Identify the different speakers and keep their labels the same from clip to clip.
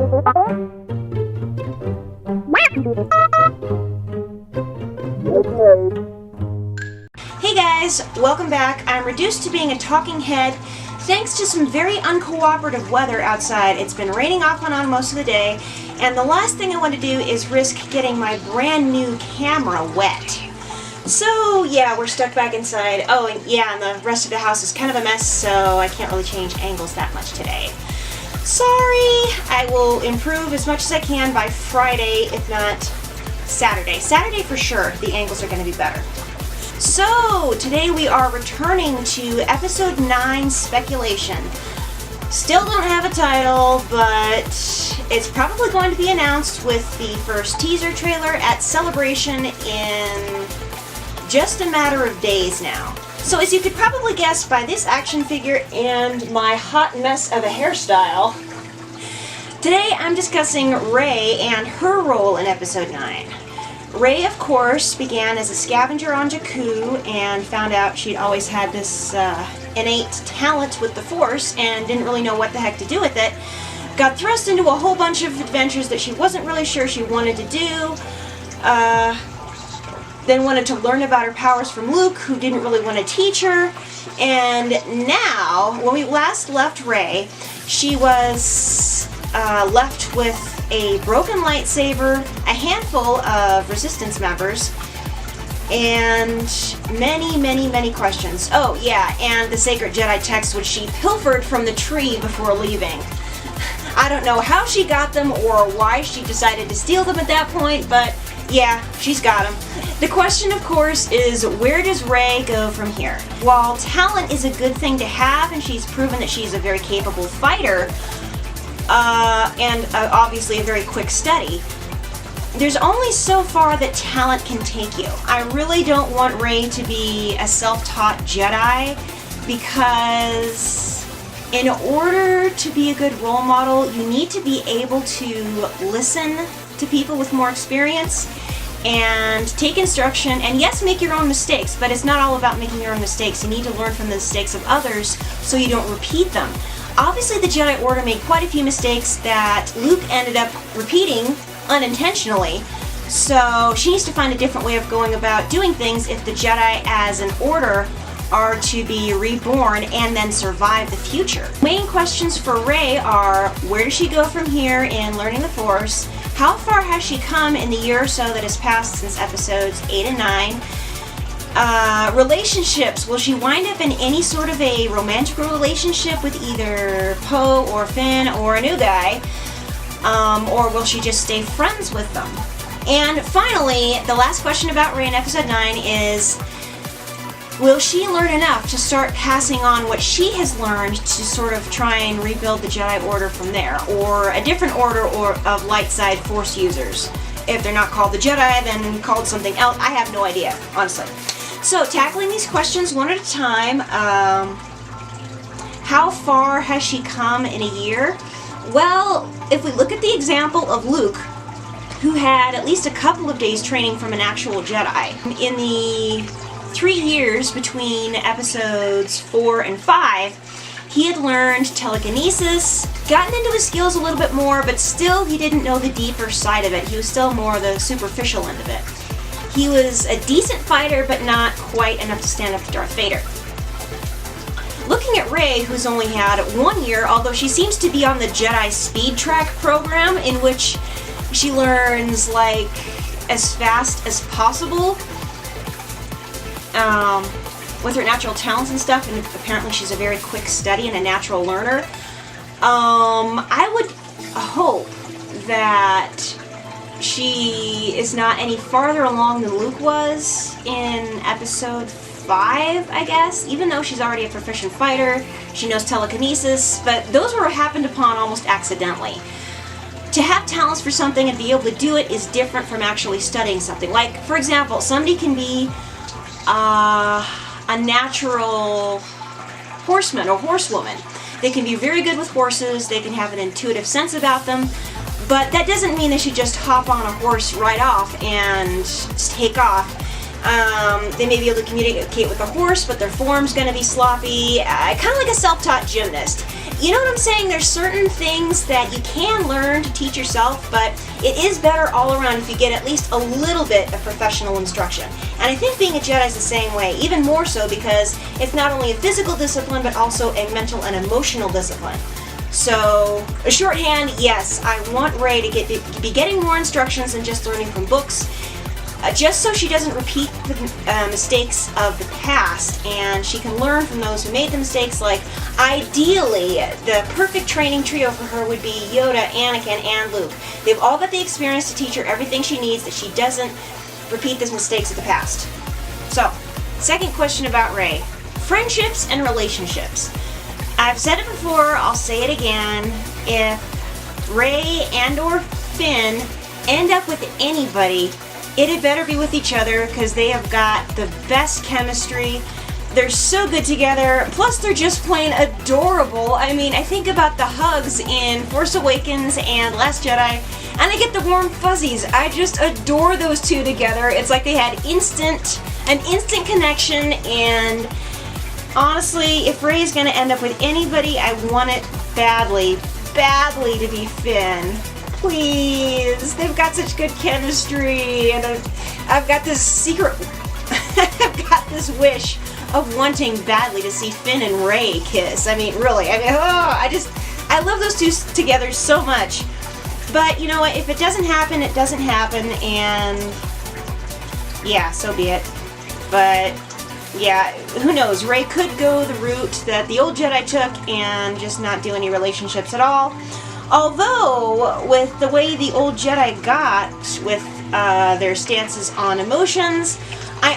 Speaker 1: Hey guys, welcome back. I'm reduced to being a talking head thanks to some very uncooperative weather outside. It's been raining off and on most of the day, and the last thing I want to do is risk getting my brand new camera wet. So yeah, we're stuck back inside. Oh, and yeah, and the rest of the house is kind of a mess, so I can't really change angles that much today. Sorry! I will improve as much as I can by Friday, if not Saturday. Saturday for sure, the angles are going to be better. So, today we are returning to episode 9, Speculation. Still don't have a title, but it's probably going to be announced with the first teaser trailer at Celebration in just a matter of days now. So as you could probably guess by this action figure and my hot mess of a hairstyle, today I'm discussing Rey and her role in episode 9. Rey, of course, began as a scavenger on Jakku and found out she'd always had this innate talent with the Force and didn't really know what the heck to do with it. Got thrust into a whole bunch of adventures that she wasn't really sure she wanted to do. Then wanted to learn about her powers from Luke, who didn't really want to teach her. And now, when we last left Rey, she was left with a broken lightsaber, a handful of Resistance members, and many questions. Oh yeah, and the sacred Jedi texts which she pilfered from the tree before leaving. I don't know how she got them or why she decided to steal them at that point, but yeah, she's got them. The question, of course, is where does Rey go from here? While talent is a good thing to have, and she's proven that she's a very capable fighter, and obviously a very quick study, there's only so far that talent can take you. I really don't want Rey to be a self-taught Jedi, because in order to be a good role model, you need to be able to listen to people with more experience and take instruction, and yes, make your own mistakes, but it's not all about making your own mistakes. You need to learn from the mistakes of others so you don't repeat them. Obviously, the Jedi Order made quite a few mistakes that Luke ended up repeating unintentionally, so she needs to find a different way of going about doing things if the Jedi as an order are to be reborn and then survive the future. Main questions for Rey are, where does she go from here in learning the Force? How far has she come in the year or so that has passed since episodes 8 and 9? Relationships. Will she wind up in any sort of a romantic relationship with either Poe or Finn or a new guy? Or will she just stay friends with them? And finally, the last question about Rey in episode 9 is, will she learn enough to start passing on what she has learned to sort of try and rebuild the Jedi Order from there? Or a different order of light side Force users? If they're not called the Jedi, then called something else. I have no idea, honestly. So, tackling these questions one at a time. How far has she come in a year? Well, if we look at the example of Luke, who had at least a couple of days training from an actual Jedi. In the 3 years between episodes 4 and 5, he had learned telekinesis, gotten into his skills a little bit more, but still he didn't know the deeper side of it. He was still more the superficial end of it. He was a decent fighter, but not quite enough to stand up to Darth Vader. Looking at Rey, who's only had 1 year, although she seems to be on the Jedi Speed Track program, in which she learns, like, as fast as possible, with her natural talents and stuff, and apparently she's a very quick study and a natural learner. I would hope that she is not any farther along than Luke was in episode 5, I guess, even though she's already a proficient fighter, she knows telekinesis, but those were happened upon almost accidentally. To have talents for something and be able to do it is different from actually studying something. Like, for example, somebody can be a natural horseman or horsewoman. They can be very good with horses, they can have an intuitive sense about them, but that doesn't mean they should just hop on a horse right off and take off. They may be able to communicate with the horse, but their form's going to be sloppy. Kind of like a self-taught gymnast. You know what I'm saying? There's certain things that you can learn to teach yourself, but it is better all around if you get at least a little bit of professional instruction. And I think being a Jedi is the same way, even more so because it's not only a physical discipline, but also a mental and emotional discipline. So, a shorthand, yes, I want Rey to be getting more instructions than just learning from books, just so she doesn't repeat the mistakes of the past, and she can learn from those who made the mistakes. Like, ideally, the perfect training trio for her would be Yoda, Anakin, and Luke. They've all got the experience to teach her everything she needs, that she doesn't repeat the mistakes of the past. So, second question about Rey. Friendships and relationships. I've said it before, I'll say it again. If Rey and or Finn end up with anybody, it had better be with each other, because they have got the best chemistry. They're so good together. Plus, they're just plain adorable. I mean, I think about the hugs in Force Awakens and Last Jedi, and I get the warm fuzzies. I just adore those two together. It's like they had an instant connection, and honestly, if Rey's going to end up with anybody, I want it badly to be Finn. Please, they've got such good chemistry, and I've got this secret, I've got this wish of wanting badly to see Finn and Rey kiss. I mean, really, I love those two together so much. But you know what, if it doesn't happen, it doesn't happen, and yeah, so be it. But yeah, who knows, Rey could go the route that the old Jedi took and just not do any relationships at all. Although, with the way the old Jedi got with their stances on emotions, I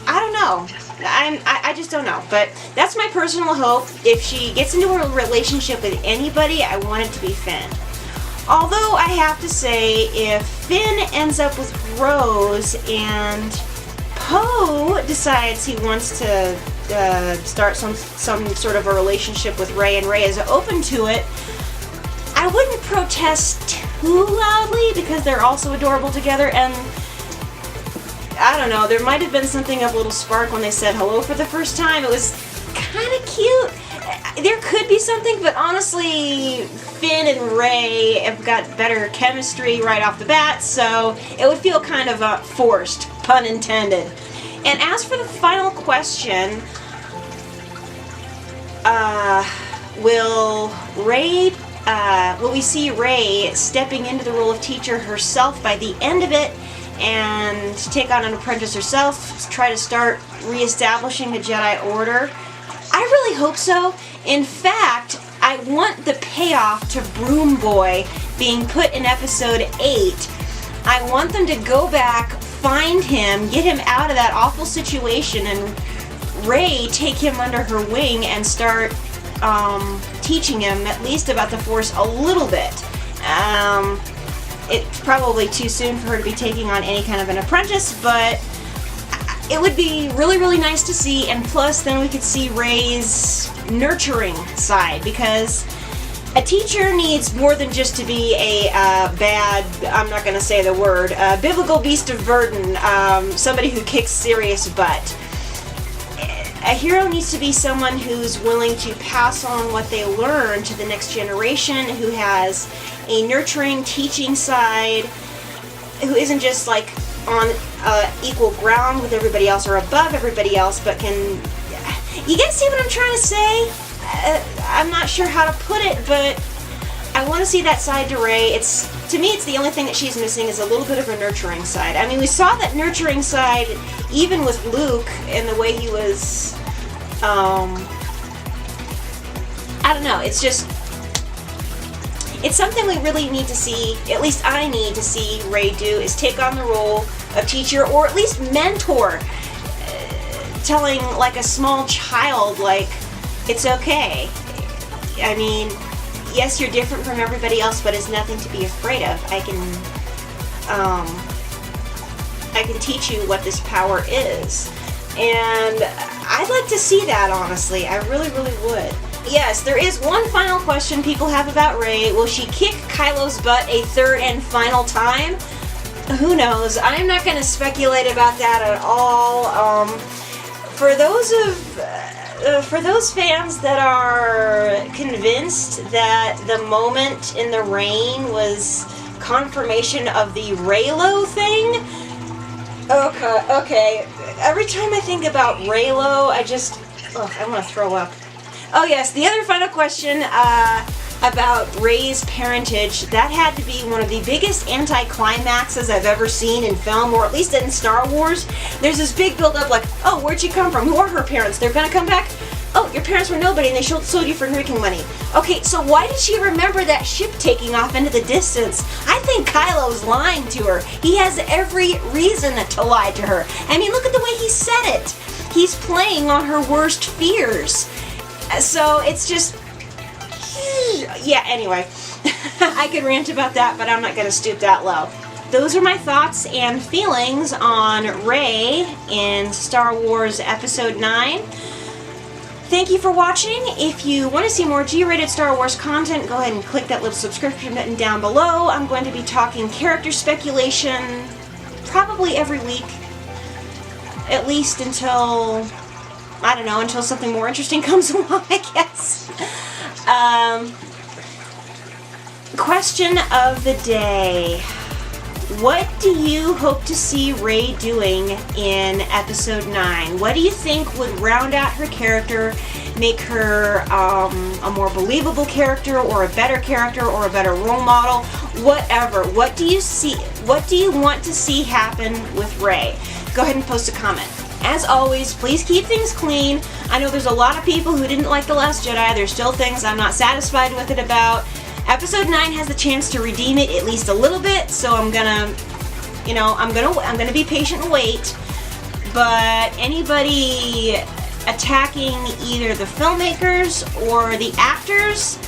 Speaker 1: don't know. I just don't know. But that's my personal hope. If she gets into a relationship with anybody, I want it to be Finn. Although, I have to say, if Finn ends up with Rose and Poe decides he wants to start some sort of a relationship with Rey, and Rey is open to it, I wouldn't protest too loudly, because they're also adorable together, and I don't know, there might have been something of a little spark when they said hello for the first time. It was kind of cute. There could be something, but honestly, Finn and Rey have got better chemistry right off the bat, so it would feel kind of forced, pun intended. And as for the final question, will we see Rey stepping into the role of teacher herself by the end of it and take on an apprentice herself, try to start reestablishing the Jedi Order? I really hope so. In fact, I want the payoff to Broom Boy being put in episode 8. I want them to go back, find him, get him out of that awful situation, and Rey take him under her wing and start teaching him at least about the Force a little bit. It's probably too soon for her to be taking on any kind of an apprentice, but it would be really, really nice to see, and plus then we could see Rey's nurturing side, because a teacher needs more than just to be a bad, I'm not going to say the word, biblical beast of burden, somebody who kicks serious butt. A hero needs to be someone who's willing to pass on what they learn to the next generation, who has a nurturing teaching side, who isn't just like on equal ground with everybody else or above everybody else, but can... You guys see what I'm trying to say? I'm not sure how to put it, but I want to see that side to Rey. To me, it's the only thing that she's missing is a little bit of a nurturing side. I mean, we saw that nurturing side even with Luke and the way he was, I don't know, it's something we really need to see, at least I need to see Rey do, is take on the role of teacher, or at least mentor, telling like a small child, like, it's okay. I mean, yes, you're different from everybody else, but it's nothing to be afraid of. I can teach you what this power is. And I'd like to see that, honestly. I really, really would. Yes, there is one final question people have about Rey. Will she kick Kylo's butt a third and final time? Who knows? I'm not going to speculate about that at all. For those fans that are convinced that the moment in the rain was confirmation of the Raylo thing, okay. Every time I think about Raylo, I want to throw up. Oh yes, the other final question about Rey's parentage, that had to be one of the biggest anticlimaxes I've ever seen in film, or at least in Star Wars. There's this big build-up like, oh, where'd she come from? Who are her parents? They're gonna come back? Oh, your parents were nobody and they sold you for drinking money. Okay, so why did she remember that ship taking off into the distance? I think Kylo's lying to her. He has every reason to lie to her. I mean, look at the way he said it. He's playing on her worst fears. So it's just, yeah, anyway. I could rant about that, but I'm not going to stoop that low. Those are my thoughts and feelings on Rey in Star Wars Episode 9. Thank you for watching. If you want to see more G-rated Star Wars content, go ahead and click that little subscription button down below. I'm going to be talking character speculation probably every week, at least until, I don't know, until something more interesting comes along, I guess. Question of the day. What do you hope to see Rey doing in Episode 9? What do you think would round out her character, make her a more believable character, or a better character, or a better role model? Whatever. What do you see? What do you want to see happen with Rey? Go ahead and post a comment. As always, please keep things clean. I know there's a lot of people who didn't like The Last Jedi. There's still things I'm not satisfied with it about. Episode 9 has the chance to redeem it at least a little bit, so I'm gonna be patient and wait. But anybody attacking either the filmmakers or the actors,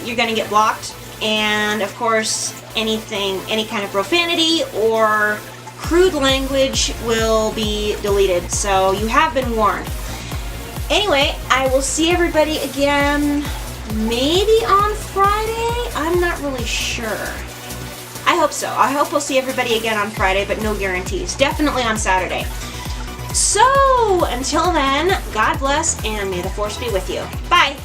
Speaker 1: you're gonna get blocked. And of course, any kind of profanity or crude language will be deleted. So you have been warned. Anyway, I will see everybody again. Maybe on Friday? I'm not really sure. I hope so. I hope we'll see everybody again on Friday, but no guarantees. Definitely on Saturday. So, until then, God bless, and may the Force be with you. Bye!